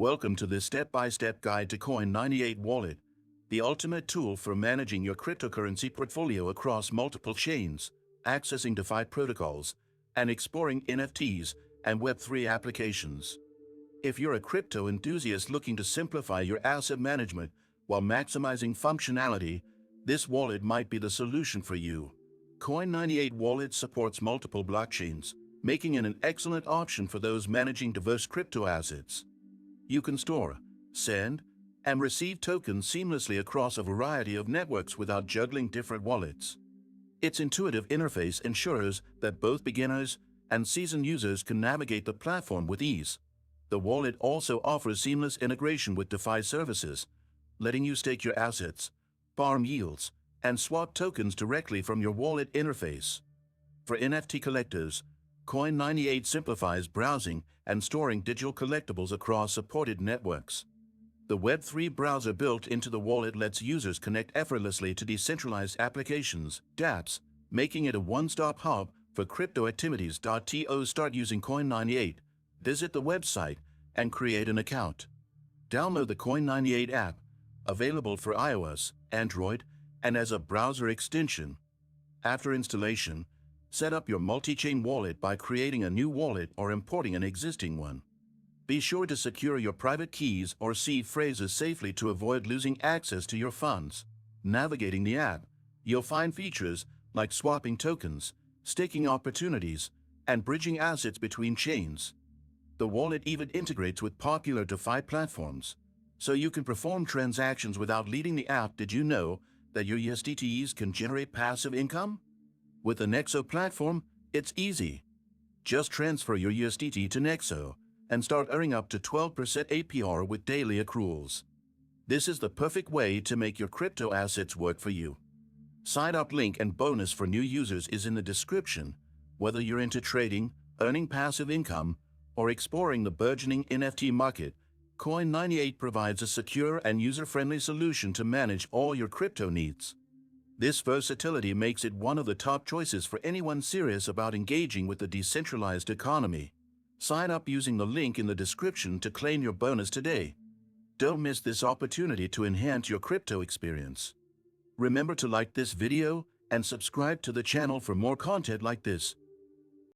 Welcome to this step-by-step guide to Coin98 Wallet, the ultimate tool for managing your cryptocurrency portfolio across multiple chains, accessing DeFi protocols, and exploring NFTs and Web3 applications. If you're a crypto enthusiast looking to simplify your asset management while maximizing functionality, this wallet might be the solution for you. Coin98 Wallet supports multiple blockchains, making it an excellent option for those managing diverse crypto assets. You can store, send, and receive tokens seamlessly across a variety of networks without juggling different wallets. Its intuitive interface ensures that both beginners and seasoned users can navigate the platform with ease. The wallet also offers seamless integration with DeFi services, letting you stake your assets, farm yields, and swap tokens directly from your wallet interface. For NFT collectors, Coin98 simplifies browsing and storing digital collectibles across supported networks. The Web3 browser built into the wallet lets users connect effortlessly to decentralized applications, dApps, making it a one-stop hub for crypto activities. To start using Coin98, visit the website and create an account. Download the Coin98 app, available for iOS, Android, and as a browser extension. After installation, set up your multi-chain wallet by creating a new wallet or importing an existing one. Be sure to secure your private keys or seed phrases safely to avoid losing access to your funds. Navigating the app, you'll find features like swapping tokens, staking opportunities, and bridging assets between chains. The wallet even integrates with popular DeFi platforms, so you can perform transactions without leaving the app. Did you know that your USDTs can generate passive income? With the Nexo platform, it's easy. Just transfer your USDT to Nexo and start earning up to 12% APR with daily accruals. This is the perfect way to make your crypto assets work for you. Sign up link and bonus for new users is in the description. Whether you're into trading, earning passive income, or exploring the burgeoning NFT market, Coin98 provides a secure and user-friendly solution to manage all your crypto needs. This versatility makes it one of the top choices for anyone serious about engaging with the decentralized economy. Sign up using the link in the description to claim your bonus today. Don't miss this opportunity to enhance your crypto experience. Remember to like this video and subscribe to the channel for more content like this.